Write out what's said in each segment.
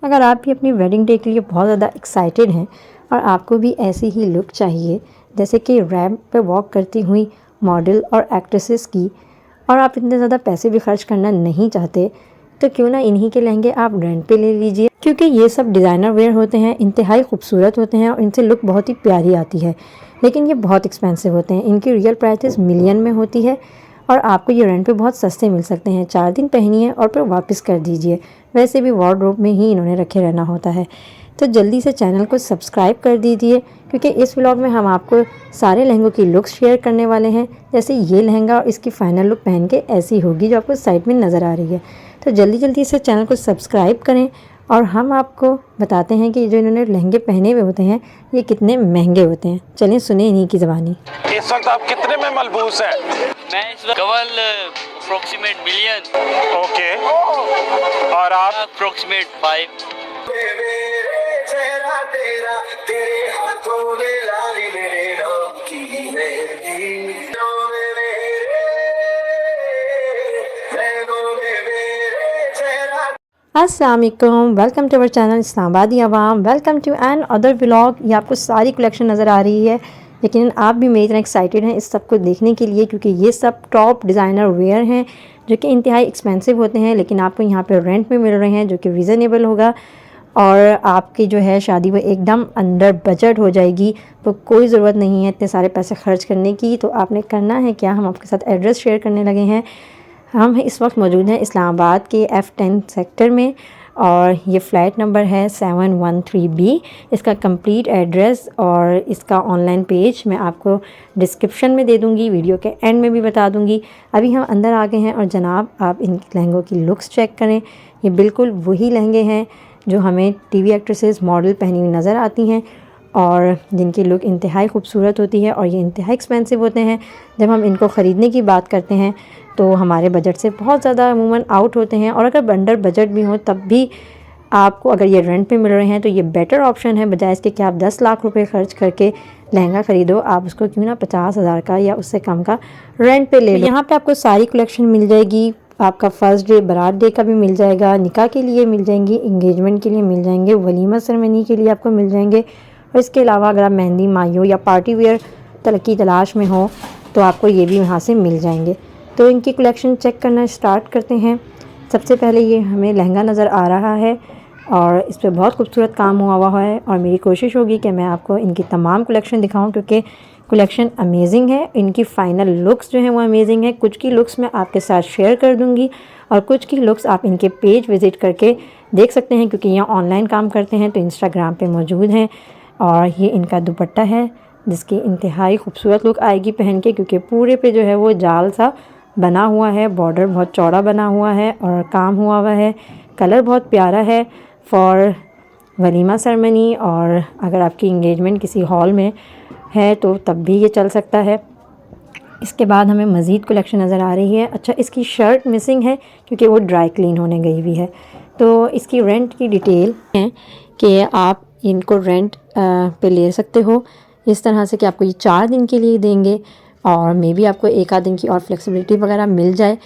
अगर आप भी अपनी वेडिंग डे के लिए बहुत ज़्यादा एक्साइटेड हैं और आपको भी ऐसी ही लुक चाहिए जैसे कि रैंप पे वॉक करती हुई मॉडल और एक्ट्रेसेस की, और आप इतने ज़्यादा पैसे भी खर्च करना नहीं चाहते, तो क्यों ना इन्हीं के लहंगे आप रेंट पे ले लीजिए, क्योंकि ये सब डिज़ाइनर वेयर होते हैं, इंतहाई खूबसूरत होते हैं और इनसे लुक बहुत ही प्यारी आती है। लेकिन ये बहुत एक्सपेंसिव होते हैं, इनकी रियल प्राइसेस मिलियन में होती है और आपको ये रेंट पे बहुत सस्ते मिल सकते हैं। 4 दिन पहनिए और फिर वापस कर दीजिए। वैसे भी वार्डरोब में ही इन्होंने रखे रहना होता है। तो जल्दी से चैनल को सब्सक्राइब कर दीजिए, क्योंकि इस व्लॉग में हम आपको सारे लहंगों की लुक्स शेयर करने वाले हैं। जैसे ये लहंगा और इसकी फाइनल लुक पहन के ऐसी होगी जो आपको साइड में नज़र आ रही है। तो जल्दी जल्दी से चैनल को सब्सक्राइब करें और हम आपको बताते हैं कि जो इन्होंने लहंगे पहने हुए होते हैं ये कितने महंगे होते हैं। चलिए सुने इन्हीं की ज़बानी। इस वक्त आप कितने में मलबूस हैं? मैं इस वक्त कवल अप्रोक्सीमेट मिलियन। ओके, और आप? अप्रोक्सीमेट 5। अस्सलाम वालेकुम, welcome to our channel Islamabadi Awam. Welcome to another vlog. ये आपको सारी कलेक्शन नज़र आ रही है, लेकिन आप भी मेरी तरह एक्साइटेड हैं इस सब को देखने के लिए, क्योंकि ये सब टॉप डिज़ाइनर वेयर हैं जो कि इंतहाई एक्सपेंसिव होते हैं, लेकिन आपको यहाँ पे रेंट में मिल रहे हैं जो कि रीज़नेबल होगा और आपकी जो है शादी वो एकदम अंडर बजट हो जाएगी। तो कोई ज़रूरत नहीं है इतने सारे पैसे खर्च करने की। तो आपने करना है क्या, हम आपके साथ एड्रेस शेयर करने लगे हैं। हम इस वक्त मौजूद हैं इस्लामाबाद के F10 सेक्टर में और ये फ़्लैट नंबर है 713B। इसका कंप्लीट एड्रेस और इसका ऑनलाइन पेज मैं आपको डिस्क्रिप्शन में दे दूंगी, वीडियो के एंड में भी बता दूंगी। अभी हम अंदर आ गए हैं और जनाब आप इन लहंगों की लुक्स चेक करें। ये बिल्कुल वही लहंगे हैं जो हमें टीवी एक्ट्रेसेस मॉडल पहनी हुई नज़र आती हैं और जिनकी लुक इंतहाई खूबसूरत होती है और ये इंतहाई एक्सपेंसिव होते हैं। जब हम इनको ख़रीदने की बात करते हैं तो हमारे बजट से बहुत ज़्यादा अमूमन आउट होते हैं, और अगर अंडर बजट भी हो तब भी आपको अगर ये रेंट पे मिल रहे हैं तो ये बेटर ऑप्शन है, बजाय इसके कि आप 10 लाख रुपए खर्च करके लहंगा ख़रीदो। आप उसको क्यों ना 50,000 का या उससे कम का रेंट पे ले लो। यहाँ पे आपको सारी कलेक्शन मिल जाएगी। आपका फ़र्स्ट डे बारात डे का भी मिल जाएगा, निकाह के लिए मिल जाएंगी, इंगेजमेंट के लिए मिल जाएंगे, वलीमा सेरेमनी के लिए आपको मिल जाएंगे। और इसके अलावा अगर आप मेहंदी माहियो या पार्टी वेयर की तलाश में हो तो आपको ये भी यहाँ से मिल जाएंगे। तो इनकी कलेक्शन चेक करना स्टार्ट करते हैं। सबसे पहले ये हमें लहंगा नज़र आ रहा है और इस पर बहुत खूबसूरत काम हुआ है और मेरी कोशिश होगी कि मैं आपको इनकी तमाम कलेक्शन दिखाऊं, क्योंकि कलेक्शन अमेजिंग है। इनकी फ़ाइनल लुक्स जो हैं वो अमेजिंग है। कुछ की लुक्स मैं आपके साथ शेयर कर दूंगी और कुछ की लुक्स आप इनके पेज विज़िट करके देख सकते हैं, क्योंकि यहाँ ऑनलाइन काम करते हैं तो इंस्टाग्राम पे मौजूद हैं। और ये इनका दुपट्टा है जिसकी इंतहाई खूबसूरत लुक आएगी पहन के, क्योंकि पूरे पे जो है वो जाल सा बना हुआ है, बॉर्डर बहुत चौड़ा बना हुआ है और काम हुआ है। कलर बहुत प्यारा है फॉर वलीमा सेरेमनी, और अगर आपकी इंगेजमेंट किसी हॉल में है तो तब भी ये चल सकता है। इसके बाद हमें मज़ीद कलेक्शन नज़र आ रही है। अच्छा, इसकी शर्ट मिसिंग है क्योंकि वो ड्राई क्लीन होने गई हुई है। तो इसकी रेंट की डिटेल है कि आप इनको रेंट पे ले सकते हो इस तरह से कि आपको ये 4 दिन के लिए देंगे और मे बी आपको एक आध दिन की और फ्लेक्सिबिलिटी वगैरह मिल जाए,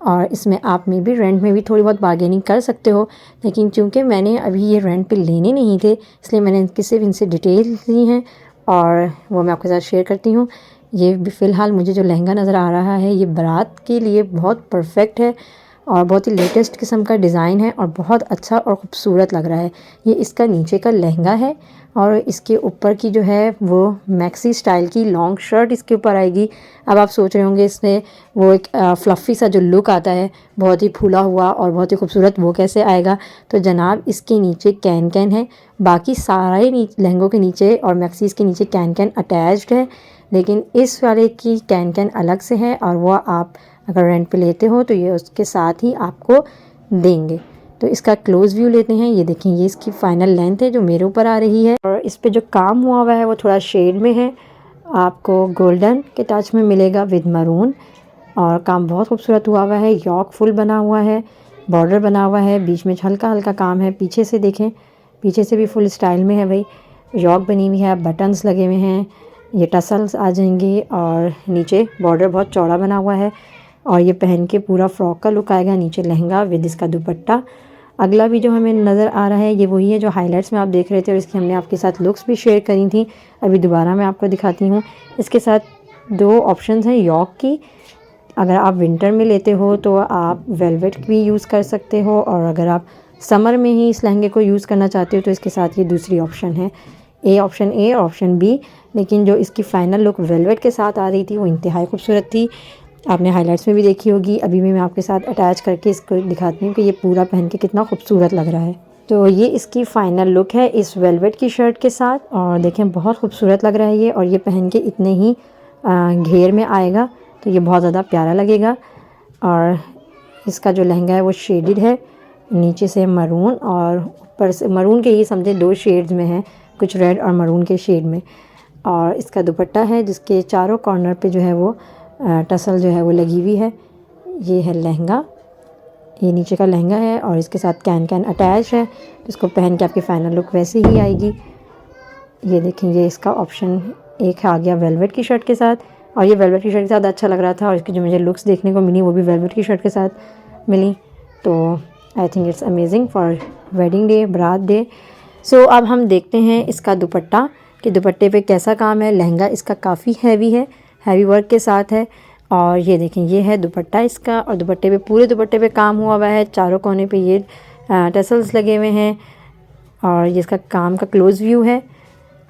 और इसमें आप मे बी रेंट में भी थोड़ी बहुत बार्गेनिंग कर सकते हो। लेकिन चूँकि मैंने अभी ये रेंट पे लेने नहीं थे इसलिए मैंने सिर्फ इनसे डिटेल ली हैं और वो मैं आपके साथ शेयर करती हूँ। ये भी फ़िलहाल मुझे जो लहंगा नज़र आ रहा है ये बारात के लिए बहुत परफेक्ट है और बहुत ही लेटेस्ट किस्म का डिज़ाइन है और बहुत अच्छा और ख़ूबसूरत लग रहा है। ये इसका नीचे का लहंगा है और इसके ऊपर की जो है वो मैक्सी स्टाइल की लॉन्ग शर्ट इसके ऊपर आएगी। अब आप सोच रहे होंगे इसमें वो एक फ्लफ़ी सा जो लुक आता है बहुत ही फूला हुआ और बहुत ही खूबसूरत, वो कैसे आएगा। तो जनाब इसके नीचे कैन कैन है, बाकी सारे लहंगों के नीचे और मैक्सीज़ के नीचे कैन कैन अटैच्ड है, लेकिन इस वाले की कैन कैन अलग से है और वो आप अगर रेंट पे लेते हो तो ये उसके साथ ही आपको देंगे। तो इसका क्लोज़ व्यू लेते हैं। ये देखें, ये इसकी फ़ाइनल लेंथ है जो मेरे ऊपर आ रही है और इस पे जो काम हुआ है वो थोड़ा शेड में है, आपको गोल्डन के टच में मिलेगा विद मरून, और काम बहुत खूबसूरत हुआ है। यॉक फुल बना हुआ है, बॉर्डर बना हुआ है, बीच में हल्का हल्का काम है। पीछे से देखें, पीछे से भी फुल स्टाइल में है भाई, यॉक बनी हुई है, बटन्स लगे हुए हैं, ये टसल्स आ जाएंगे और नीचे बॉर्डर बहुत चौड़ा बना हुआ है और ये पहन के पूरा फ्रॉक का लुक आएगा। नीचे लहंगा विद इसका दुपट्टा अगला भी जो हमें नज़र आ रहा है ये वही है जो हाइलाइट्स में आप देख रहे थे और इसकी हमने आपके साथ लुक्स भी शेयर करी थी। अभी दोबारा मैं आपको दिखाती हूँ। इसके साथ 2 ऑप्शंस हैं यॉक की। अगर आप विंटर में लेते हो तो आप वेलवेट भी यूज़ कर सकते हो, और अगर आप समर में ही इस लहंगे को यूज़ करना चाहते हो तो इसके साथ ये दूसरी ऑप्शन है, ऑप्शन ए और ऑप्शन बी। लेकिन जो इसकी फ़ाइनल लुक वेलवेट के साथ आ रही थी वो इंतहाई खूबसूरत थी। आपने हाइलाइट्स में भी देखी होगी। अभी भी मैं आपके साथ अटैच करके इसको दिखाती हूँ कि ये पूरा पहन के कितना खूबसूरत लग रहा है। तो ये इसकी फ़ाइनल लुक है इस वेलवेट की शर्ट के साथ, और देखें बहुत खूबसूरत लग रहा है ये। और ये पहन के इतने ही घेर में आएगा तो ये बहुत ज़्यादा प्यारा लगेगा। और इसका जो लहंगा है वो शेडेड है, नीचे से मरून और ऊपर से मरून के ही समझे 2 शेड्स में है, कुछ रेड और मरून के शेड में। और इसका दुपट्टा है जिसके चारों कॉर्नर पे जो है वो टसल जो है वो लगी हुई है। ये है लहंगा, ये नीचे का लहंगा है और इसके साथ कैन अटैच है। इसको पहन के आपकी फ़ाइनल लुक वैसे ही आएगी। ये देखें, ये इसका ऑप्शन एक आ गया वेलवेट की शर्ट के साथ, और ये वेलवेट की शर्ट के साथ अच्छा लग रहा था, और इसकी जो मुझे लुक्स देखने को मिली वो भी वेलवेट की शर्ट के साथ मिली। तो I think it's amazing for wedding day, बारात डे। सो अब हम देखते हैं इसका दुपट्टा कि दुपट्टे पे कैसा काम है। लहंगा इसका काफ़ी हैवी है, हैवी वर्क के साथ है। और ये देखें, ये है दुपट्टा इसका, और दुपट्टे पे पूरे दुपट्टे पे काम हुआ हुआ है। चारों कोने पे ये टसल्स लगे हुए हैं, और ये इसका काम का क्लोज़ व्यू है।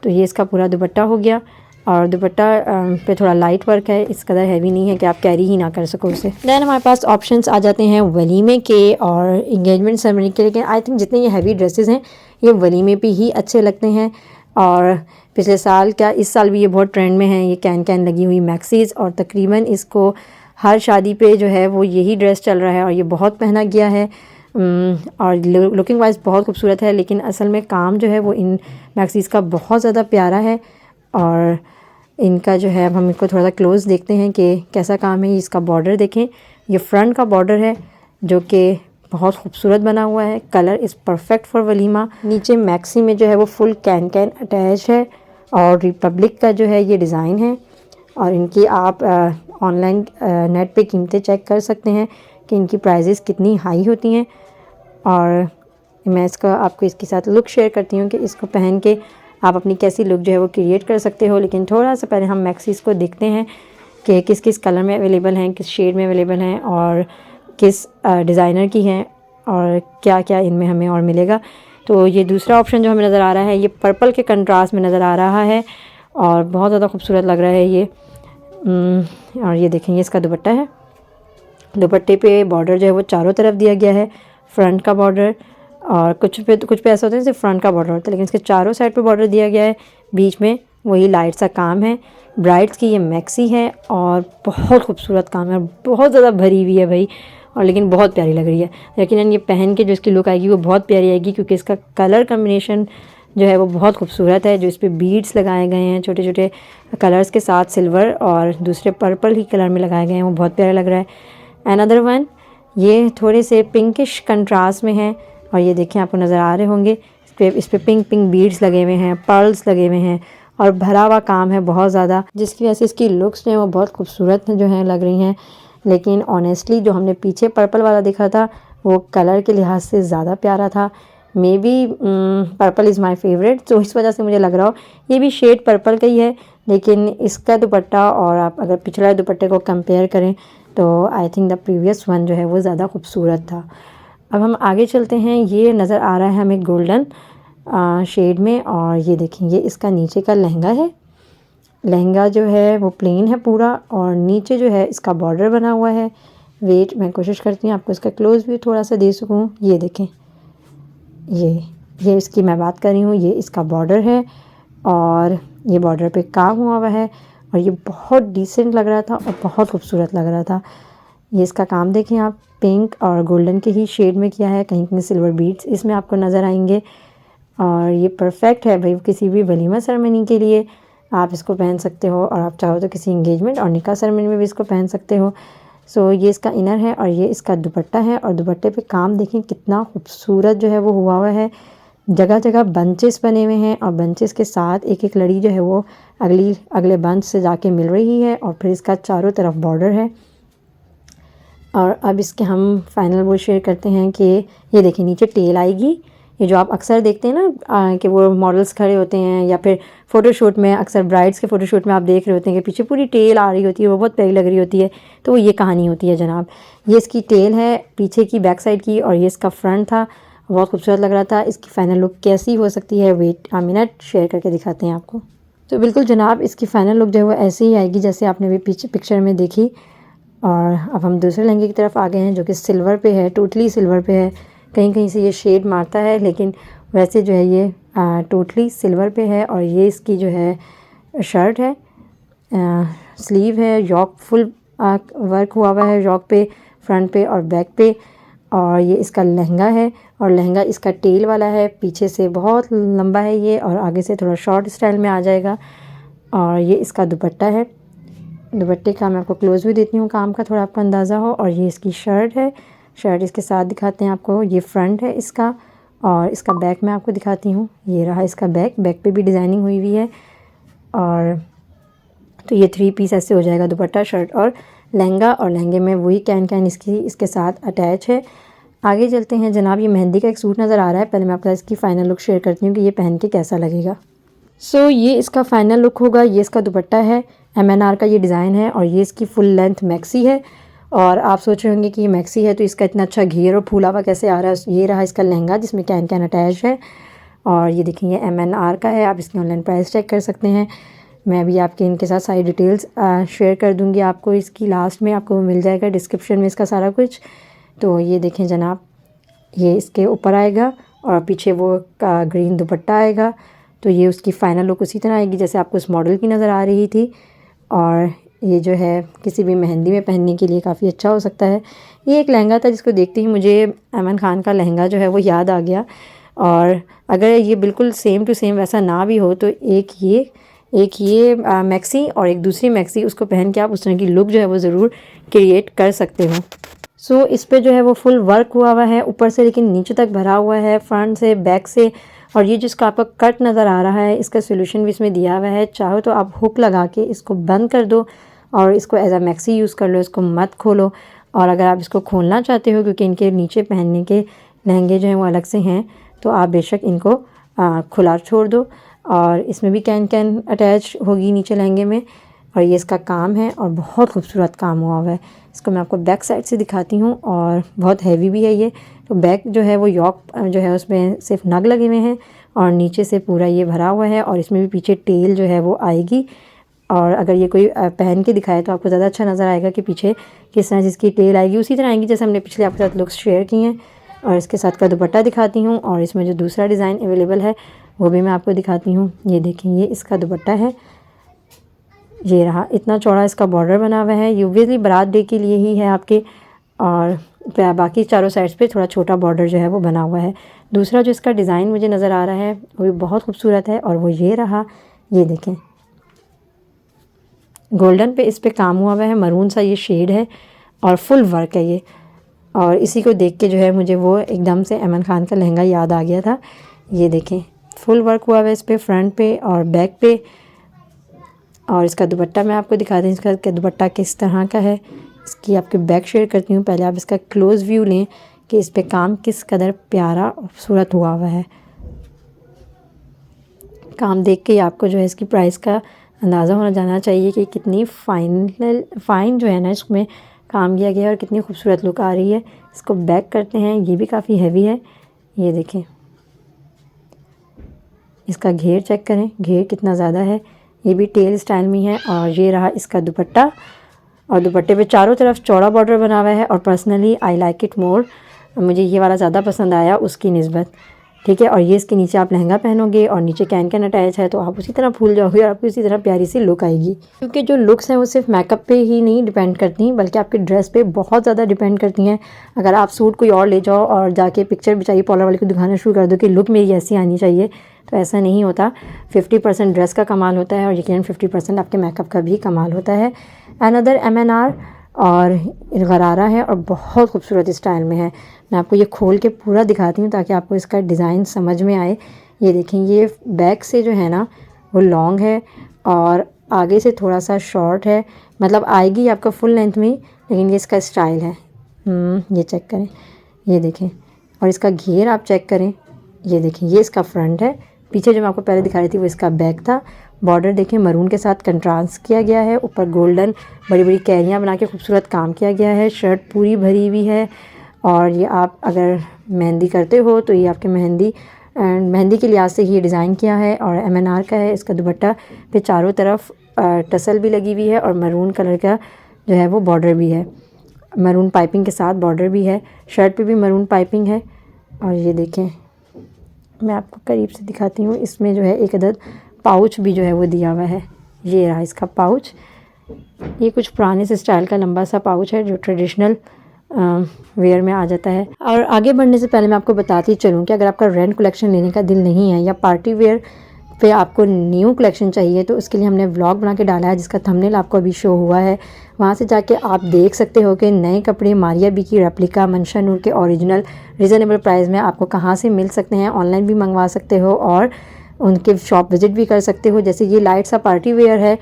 तो ये इसका पूरा दुपट्टा हो गया, और दुपट्टा पे थोड़ा लाइट वर्क है, इस कदर हैवी नहीं है कि आप कैरी ही ना कर सको उसे। दैन हमारे पास ऑप्शंस आ जाते हैं वलीमे के और इंगेजमेंट सेरेमनी के। लेकिन आई थिंक जितने ये हैवी ड्रेसेस हैं ये वलीमे पे ही अच्छे लगते हैं। और पिछले साल क्या इस साल भी ये बहुत ट्रेंड में है, ये कैन लगी हुई मैक्सीज़, और तकरीबन इसको हर शादी पे जो है वो यही ड्रेस चल रहा है और ये बहुत पहना गया है। और लुकिंग वाइज बहुत खूबसूरत है, लेकिन असल में काम जो है वो इन मैक्सीज़ का बहुत ज़्यादा प्यारा है। और इनका जो है अब हम इनको थोड़ा सा क्लोज़ देखते हैं कि कैसा काम है। इसका बॉर्डर देखें, ये फ्रंट का बॉर्डर है जो कि बहुत खूबसूरत बना हुआ है। Colour is perfect for walima. नीचे मैक्सी में जो है वो फुल कैन अटैच है, और रिपब्लिक का जो है ये डिज़ाइन है। और इनकी आप ऑनलाइन नेट पे कीमतें चेक कर सकते हैं कि इनकी प्राइजेस कितनी हाई होती हैं। और मैं इसका आपको इसके साथ लुक शेयर करती हूँ कि इसको पहन के आप अपनी कैसी लुक जो है वो क्रिएट कर सकते हो। लेकिन थोड़ा सा पहले हम मैक्सीज़ को देखते हैं कि किस किस कलर में अवेलेबल हैं, किस शेड में अवेलेबल हैं, और किस डिज़ाइनर की हैं, और क्या क्या इनमें हमें और मिलेगा। तो ये दूसरा ऑप्शन जो हमें नज़र आ रहा है ये पर्पल के कंट्रास्ट में नज़र आ रहा है, और बहुत ज़्यादा खूबसूरत लग रहा है ये। और ये देखें, ये इसका दुपट्टा है। दुपट्टे पे बॉर्डर जो है वो चारों तरफ दिया गया है, फ्रंट का बॉर्डर, और कुछ पे ऐसा होता है सिर्फ फ्रंट का बॉर्डर होता है, लेकिन इसके चारों साइड पे बॉर्डर दिया गया है। बीच में वही लाइट सा काम है। ब्राइड्स की ये मैक्सी है और बहुत खूबसूरत काम है, बहुत ज़्यादा भरी हुई है भाई, और लेकिन बहुत प्यारी लग रही है। लेकिन ये पहन के जो इसकी लुक आएगी वो बहुत प्यारी आएगी, क्योंकि इसका कलर कम्बिनेशन जो है वो बहुत खूबसूरत है। जो इस पर बीड्स लगाए गए हैं छोटे छोटे कलर्स के साथ, सिल्वर और दूसरे पर्पल ही कलर में लगाए गए हैं, वो बहुत प्यारा लग रहा है। अनदर वन, ये थोड़े से पिंकिश कंट्रास्ट में है, और ये देखें आपको नज़र आ रहे होंगे इस पे पिंक बीड्स लगे हुए हैं, पर्ल्स लगे हुए हैं, और भरा हुआ काम है बहुत ज़्यादा, जिसकी वजह से इसकी लुक्स जो है वो बहुत खूबसूरत जो हैं लग रही हैं। लेकिन ऑनेस्टली जो हमने पीछे पर्पल वाला देखा था वो कलर के लिहाज से ज़्यादा प्यारा था। May be purple is my favourite, तो इस वजह से मुझे लग रहा हो ये भी शेड पर्पल का ही है। लेकिन इसका दुपट्टा और आप अगर पिछले दुपट्टे को कंपेयर करें तो I think the previous one जो है वो ज़्यादा खूबसूरत था। अब हम आगे चलते हैं। ये नज़र आ रहा है हमें गोल्डन शेड में, और ये देखें, ये इसका नीचे का लहंगा है। लहंगा जो है वो प्लेन है पूरा, और नीचे जो है इसका बॉर्डर बना हुआ है। वेट मैं कोशिश करती हूँ आपको इसका क्लोज व्यू थोड़ा सा दे सकूँ। ये देखें, ये इसकी मैं बात कर रही हूँ, ये इसका बॉर्डर है, और ये बॉर्डर पे काम हुआ है, और ये बहुत डिसेंट लग रहा था और बहुत खूबसूरत लग रहा था। ये इसका काम देखें आप, पिंक और गोल्डन के ही शेड में किया है, कहीं कहीं सिल्वर बीड्स इसमें आपको नज़र आएंगे। और ये परफेक्ट है भाई किसी भी वलीमा सेरेमनी के लिए आप इसको पहन सकते हो, और आप चाहो तो किसी इंगेजमेंट और निकाह सेरेमनी में भी इसको पहन सकते हो। सो ये इसका इनर है, और ये इसका दुपट्टा है, और दुपट्टे पे काम देखें कितना खूबसूरत जो है वो हुआ है। जगह जगह बंचेस बने हुए हैं, और बंचेस के साथ एक एक लड़ी जो है वो अगले बंच से जाके मिल रही है, और फिर इसका चारों तरफ बॉर्डर है। और अब इसके हम फाइनल वो शेयर करते हैं कि ये देखिए नीचे टेल आएगी। ये जो आप अक्सर देखते हैं ना कि वो मॉडल्स खड़े होते हैं या फिर फ़ोटोशूट में, अक्सर ब्राइड्स के फ़ोटोशूट में आप देख रहे होते हैं कि पीछे पूरी टेल आ रही होती है, वो बहुत प्यारी लग रही होती है। तो वो ये कहानी होती है जनाब। ये इसकी टेल है पीछे की, बैक साइड की, और ये इसका फ्रंट था। बहुत खूबसूरत लग रहा था। इसकी फ़ाइनल लुक कैसी हो सकती है, वेट आ मिनट शेयर करके दिखाते हैं आपको। तो बिल्कुल जनाब इसकी फ़ाइनल लुक जो है वो ऐसे ही आएगी जैसे आपने भी पीछे पिक्चर में देखी। और अब हम दूसरे लहंगे की तरफ आ गए हैं जो कि सिल्वर पे है, टोटली सिल्वर पे है। कहीं कहीं से ये शेड मारता है लेकिन वैसे जो है ये टोटली सिल्वर पे है। और ये इसकी जो है शर्ट है, स्लीव है, यॉक फुल वर्क हुआ हुआ है यॉक पे, फ्रंट पे और बैक पे। और ये इसका लहंगा है, और लहंगा इसका टेल वाला है, पीछे से बहुत लंबा है ये और आगे से थोड़ा शॉर्ट स्टाइल में आ जाएगा। और ये इसका दुपट्टा है। दुपट्टे का मैं आपको क्लोज भी देती हूँ, काम का थोड़ा आपको अंदाज़ा हो। और ये इसकी शर्ट है, शर्ट इसके साथ दिखाते हैं आपको। ये फ्रंट है इसका, और इसका बैक मैं आपको दिखाती हूँ। ये रहा इसका बैक, बैक पे भी डिज़ाइनिंग हुई हुई है। और तो ये 3 पीस ऐसे हो जाएगा, दुपट्टा, शर्ट और लहंगा। और लहंगे में वही कैन इसके साथ अटैच है। आगे चलते हैं जनाब। ये मेहंदी का एक सूट नज़र आ रहा है। पहले मैं आपको इसकी फ़ाइनल लुक शेयर करती हूँ कि ये पहन के कैसा लगेगा। सो ये इसका फ़ाइनल लुक होगा। ये इसका दुपट्टा है, MNR का ये डिज़ाइन है, और ये इसकी फुल लेंथ मैक्सी है। और आप सोच रहे होंगे कि ये मैक्सी है तो इसका इतना अच्छा घेर और फूलावा कैसे आ रहा है। ये रहा इसका लहंगा जिसमें कैन अटैच है। और ये देखिए ये MNR का है, आप इसकी ऑनलाइन प्राइस चेक कर सकते हैं। मैं भी आपके इनके साथ सारी डिटेल्स शेयर कर दूँगी आपको। इसकी लास्ट में आपको मिल जाएगा डिस्क्रिप्शन में इसका सारा कुछ। तो ये देखें जनाब, ये इसके ऊपर आएगा और पीछे वो ग्रीन दुपट्टा आएगा। तो ये उसकी फ़ाइनल लुक उसी तरह आएगी जैसे आपको उस मॉडल की नज़र आ रही थी। और ये जो है किसी भी मेहंदी में पहनने के लिए काफ़ी अच्छा हो सकता है। ये एक लहंगा था जिसको देखते ही मुझे अमन खान का लहंगा जो है वो याद आ गया। और अगर ये बिल्कुल सेम टू सेम वैसा ना भी हो तो एक ये मैक्सी और एक दूसरी मैक्सी, उसको पहन के आप उस तरह की लुक जो है वो ज़रूर क्रिएट कर सकते हो। सो इस पे जो है वो फुल वर्क हुआ है ऊपर से, लेकिन नीचे तक भरा हुआ है, फ्रंट से बैक से। और ये जिसका आपका कट नज़र आ रहा है इसका सोल्यूशन भी इसमें दिया हुआ है। चाहो तो आप हुक लगा के इसको बंद कर दो और इसको एज अ मैक्सी यूज़ कर लो, इसको मत खोलो। और अगर आप इसको खोलना चाहते हो क्योंकि इनके नीचे पहनने के लहंगे जो हैं वो अलग से हैं, तो आप बेशक इनको खुला छोड़ दो। और इसमें भी कैन अटैच होगी नीचे लहंगे में। और ये इसका काम है और बहुत खूबसूरत काम हुआ हुआ है। इसको मैं आपको बैक साइड से दिखाती हूँ और बहुत हैवी भी है ये। तो बैक जो है वो यॉक जो है उसमें सिर्फ नग लगे हुए हैं और नीचे से पूरा ये भरा हुआ है। और इसमें भी पीछे टेल जो है वो आएगी। और अगर ये कोई पहन के दिखाए तो आपको ज़्यादा अच्छा नज़र आएगा कि पीछे किस तरह जिसकी टेल आएगी उसी तरह आएगी जैसे हमने पिछले आपके साथ लुक्स शेयर किए हैं। और इसके साथ का दुपट्टा दिखाती हूँ और इसमें जो दूसरा डिज़ाइन अवेलेबल है वो भी मैं आपको दिखाती हूँ। ये देखें, ये इसका दुपट्टा है, ये रहा। इतना चौड़ा इसका बॉर्डर बना हुआ है, यूजुअली बारात डे के लिए ही है आपके। और बाकी चारों साइड्स पे थोड़ा छोटा बॉर्डर जो है वो बना हुआ है। दूसरा जो इसका डिज़ाइन मुझे नज़र आ रहा है वो भी बहुत खूबसूरत है और वो ये रहा। ये देखें, गोल्डन पे इस पे काम हुआ हुआ है, मरून सा ये शेड है और फुल वर्क है ये। और इसी को देख के जो है मुझे वो एकदम से अमन खान का लहंगा याद आ गया था। ये देखें, फुल वर्क हुआ हुआ है इस पे, फ्रंट पे और बैक पे। और इसका दुपट्टा मैं आपको दिखा दूँ, इसका दुपट्टा किस तरह का है, इसकी आपके बैक शेयर करती हूँ। पहले आप इसका क्लोज व्यू लें कि इस पे काम किस कदर प्यारा और खूबसूरत हुआ हुआ है। काम देख के आपको जो है इसकी प्राइस का अंदाज़ा होना जाना चाहिए कि कितनी फ़ाइन जो है ना इसमें काम किया गया है और कितनी खूबसूरत लुक आ रही है। इसको बैक करते हैं, ये भी काफ़ी हैवी है। ये देखें, इसका घेर चेक करें, घेर कितना ज़्यादा है। ये भी टेल स्टाइल में है। और ये रहा इसका दुपट्टा और दुपट्टे पे चारों तरफ चौड़ा बॉर्डर बना हुआ है। और personally I like it more, मुझे ये वाला ज़्यादा पसंद आया उसकी निस्बत, ठीक है। और ये इसके नीचे आप लहंगा पहनोगे और नीचे कैन अटैच है तो आप उसी तरह फूल जाओगे और आपको इसी तरह प्यारी सी लुक आएगी। क्योंकि जो लुक्स हैं वो सिर्फ मेकअप पे ही नहीं डिपेंड करती बल्कि आपकी ड्रेस पे बहुत ज़्यादा डिपेंड करती हैं। अगर आप सूट कोई और ले जाओ और जाके पिक्चर बेचारी पॉलर वाले को दिखाना शुरू कर दो कि लुक मेरी ऐसी आनी चाहिए, तो ऐसा नहीं होता। 50% ड्रेस का कमाल होता है और यकीनन 50% आपके मेकअप का भी कमाल होता है। अनदर MNR और गरारा है और बहुत खूबसूरत स्टाइल में है। मैं आपको ये खोल के पूरा दिखाती हूँ ताकि आपको इसका डिज़ाइन समझ में आए। ये देखें, ये बैक से जो है ना वो लॉन्ग है और आगे से थोड़ा सा शॉर्ट है, मतलब आएगी आपका फुल लेंथ में, लेकिन ये इसका स्टाइल है। ये चेक करें, ये देखें। और इसका घेर आप चेक करें, ये देखें, ये इसका फ्रंट है। पीछे जो मैं आपको पहले दिखा रही थी वो इसका बैक था। बॉर्डर देखें मरून के साथ कंट्रास्ट किया गया है, ऊपर गोल्डन बड़ी बड़ी कैरियाँ बना के खूबसूरत काम किया गया है। शर्ट पूरी भरी हुई है और ये आप अगर मेहंदी करते हो तो ये आपके मेहंदी के लिहाज से ये डिज़ाइन किया है और MNR का है। इसका दुपट्टा पे चारों तरफ टसल भी लगी हुई है और मरून कलर का जो है वो बॉर्डर भी है, मरून पाइपिंग के साथ बॉर्डर भी है। शर्ट पे भी मरून पाइपिंग है। और ये देखें, मैं आपको करीब से दिखाती हूँ, इसमें जो है एक अदद पाउच भी जो है वो दिया हुआ है। ये रहा इसका पाउच। ये कुछ पुराने से स्टाइल का लंबा सा पाउच है जो ट्रेडिशनल वेयर में आ जाता है। और आगे बढ़ने से पहले मैं आपको बताती चलूँ कि अगर आपका रेंट कलेक्शन लेने का दिल नहीं है या पार्टी वेयर पे आपको न्यू कलेक्शन चाहिए तो उसके लिए हमने व्लॉग बना के डाला है जिसका थंबनेल आपको अभी शो हुआ है। वहाँ से जाके आप देख सकते हो कि नए कपड़े मारिया बी की रेप्लिका, मंशा नूर के ओरिजिनल रिजनेबल प्राइस में आपको कहाँ से मिल सकते हैं। ऑनलाइन भी मंगवा सकते हो और उनके शॉप विज़िट भी कर सकते हो। जैसे ये लाइट सा पार्टी वेयर है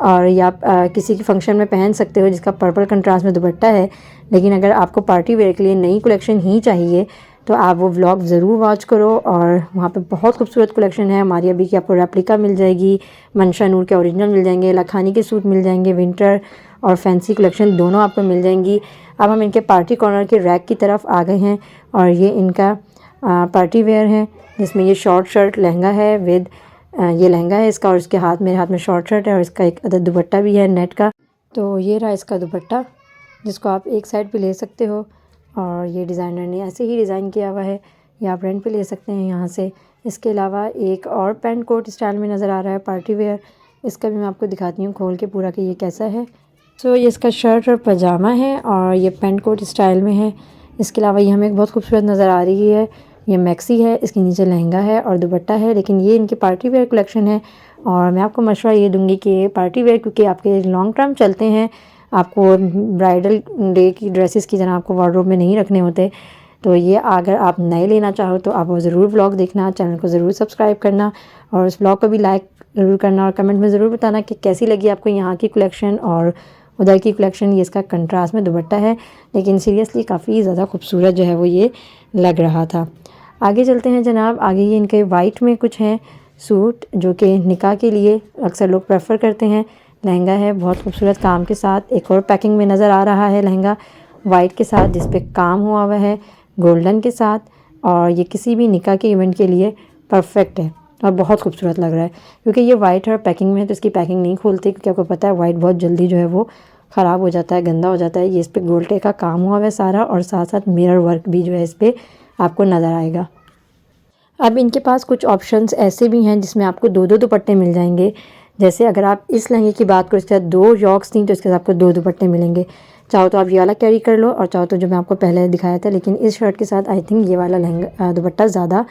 और ये आप किसी के फंक्शन में पहन सकते हो जिसका पर्पल कंट्रास्ट में दुपट्टा है। लेकिन अगर आपको पार्टी वेयर के लिए नई कलेक्शन ही चाहिए तो आप वो व्लॉग ज़रूर वॉच करो और वहाँ पे बहुत खूबसूरत कलेक्शन है। मारिया बी की आपको रेप्लिका मिल जाएगी, मंशा नूर के ओरिजिनल मिल जाएंगे, लखानी के सूट मिल जाएंगे, विंटर और फैंसी कलेक्शन दोनों आपको मिल जाएंगी। अब हम इनके पार्टी कॉर्नर के रैक की तरफ आ गए हैं और ये इनका पार्टी वेयर है जिसमें ये शॉर्ट शर्ट लहंगा है विद ये लहंगा है इसका और इसके मेरे हाथ में शॉर्ट शर्ट है और इसका एक अदद दुपट्टा भी है नेट का। तो ये रहा इसका दुपट्टा जिसको आप एक साइड पे ले सकते हो और ये डिज़ाइनर ने ऐसे ही डिज़ाइन किया हुआ है, ये आप रेंट पे ले सकते हैं यहाँ से। इसके अलावा एक और पैंट कोट स्टाइल में नज़र आ रहा है पार्टी वेयर, इसका भी मैं आपको दिखाती हूँ खोल के पूरा कि ये कैसा है। सो ये इसका शर्ट और पजामा है और ये पैंट कोट स्टाइल में है। इसके अलावा ये हमें बहुत खूबसूरत नज़र आ रही है, ये मैक्सी है, इसके नीचे लहंगा है और दुपट्टा है। लेकिन ये इनकी पार्टी वेयर कलेक्शन है और मैं आपको मशवरा ये दूंगी कि पार्टी वेयर क्योंकि आपके लॉन्ग टर्म चलते हैं, आपको ब्राइडल डे की ड्रेसेस की तरह आपको वार्डरोब में नहीं रखने होते। तो ये अगर आप नए लेना चाहो तो आप वो ज़रूर व्लॉग देखना, चैनल को ज़रूर सब्सक्राइब करना और उस व्लॉग को भी लाइक ज़रूर करना और कमेंट में ज़रूर बताना कि कैसी लगी आपको यहाँ की कलेक्शन और उधर की कलेक्शन। ये इसका कंट्रास्ट में दुपट्टा है लेकिन सीरियसली काफ़ी ज़्यादा खूबसूरत जो है वो ये लग रहा था। आगे चलते हैं जनाब। आगे ये इनके वाइट में कुछ हैं सूट जो कि निकाह के लिए अक्सर लोग प्रेफर करते हैं। लहंगा है बहुत खूबसूरत काम के साथ, एक और पैकिंग में नज़र आ रहा है लहंगा वाइट के साथ जिस पे काम हुआ हुआ है गोल्डन के साथ और ये किसी भी निकाह के इवेंट के लिए परफेक्ट है और बहुत खूबसूरत लग रहा है। क्योंकि ये वाइट है और पैकिंग में है तो इसकी पैकिंग नहीं खोलते क्योंकि आपको पता है वाइट बहुत जल्दी जो है वो ख़राब हो जाता है, गंदा हो जाता है। ये इस पर गोल्टे का काम हुआ हुआ है सारा और साथ साथ मिरर वर्क भी जो है इस पर आपको नज़र आएगा। अब इनके पास कुछ ऑप्शंस ऐसे भी हैं जिसमें आपको दो दो दुपट्टे मिल जाएंगे। जैसे अगर आप इस लहंगे की बात करो, इसके साथ 2 यॉक्स थी तो इसके साथ आपको 2 दुपट्टे मिलेंगे। चाहो तो आप ये वाला कैरी कर लो और चाहो तो जो मैं आपको पहले दिखाया था, लेकिन इस शर्ट के साथ आई थिंक ये वाला लहंगा दुपट्टा ज़्यादा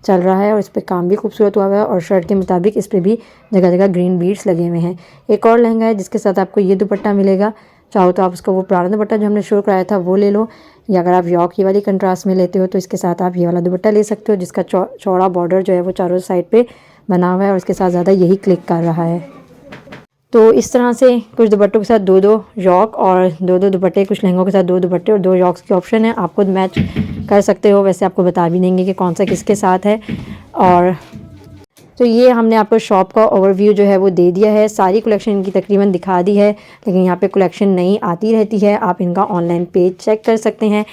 चल रहा है और इस पर काम भी खूबसूरत हुआ है और शर्ट के मुताबिक इस पर भी जगह जगह ग्रीन बीड्स लगे हुए हैं। एक और लहंगा है जिसके साथ आपको ये दुपट्टा मिलेगा। चाहो तो आप उसका वो पुराना दुपट्टा जो हमने शो कराया था वो ले लो, या अगर आप यॉक ये वाली कंट्रास्ट में लेते हो तो इसके साथ आप ये वाला दुपट्टा ले सकते हो जिसका चौड़ा बॉर्डर जो है वो चारों साइड पे बना हुआ है और इसके साथ ज़्यादा यही क्लिक कर रहा है। तो इस तरह से कुछ दुपट्टों के साथ 2-2 यॉक और 2-2 दुपट्टे, कुछ लहंगों के साथ 2 दुपट्टे और 2 यॉक्स की ऑप्शन है। आप खुद मैच कर सकते हो, वैसे आपको बता भी देंगे कि कौन सा किसके साथ है। और तो ये हमने आपको शॉप का ओवरव्यू जो है वो दे दिया है, सारी कलेक्शन इनकी तकरीबन दिखा दी है। लेकिन यहाँ पे कलेक्शन नई आती रहती है, आप इनका ऑनलाइन पेज चेक कर सकते हैं।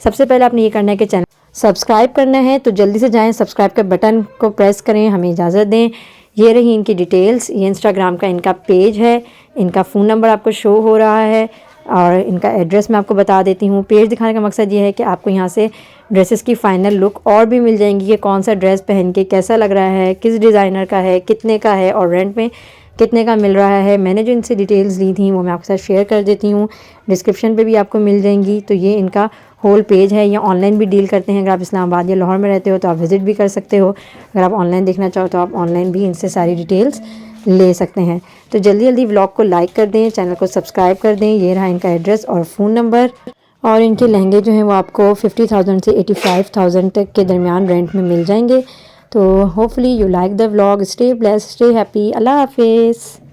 सबसे पहले आपने ये करना है कि चैनल सब्सक्राइब करना है तो जल्दी से जाएँ, सब्सक्राइब के बटन को प्रेस करें, हमें इजाज़त दें। ये रही इनकी डिटेल्स, ये इंस्टाग्राम का इनका पेज है, इनका फ़ोन नंबर आपको शो हो रहा है और इनका एड्रेस मैं आपको बता देती हूँ। पेज दिखाने का मकसद ये है कि आपको यहाँ से ड्रेसेस की फ़ाइनल लुक और भी मिल जाएंगी कि कौन सा ड्रेस पहन के कैसा लग रहा है, किस डिज़ाइनर का है, कितने का है और रेंट में कितने का मिल रहा है। मैंने जो इनसे डिटेल्स ली थी वो मैं आपके साथ शेयर कर देती हूँ, डिस्क्रिप्शन पे भी आपको मिल जाएंगी। तो ये इनका होल पेज है, ये ऑनलाइन भी डील करते हैं। अगर आप इस्लामाबाद या लाहौर में रहते हो तो आप विज़िट भी कर सकते हो, अगर आप ऑनलाइन देखना चाहो तो आप ऑनलाइन भी इनसे सारी डिटेल्स ले सकते हैं। तो जल्दी जल्दी व्लॉग को लाइक कर दें, चैनल को सब्सक्राइब कर दें। ये रहा इनका एड्रेस और फ़ोन नंबर। और इनके लहंगे जो हैं वो आपको 50,000 से 85,000 तक के दरमियान रेंट में मिल जाएंगे। तो hopefully you like the vlog. Stay blessed, stay happy. अल्लाह हाफिज़।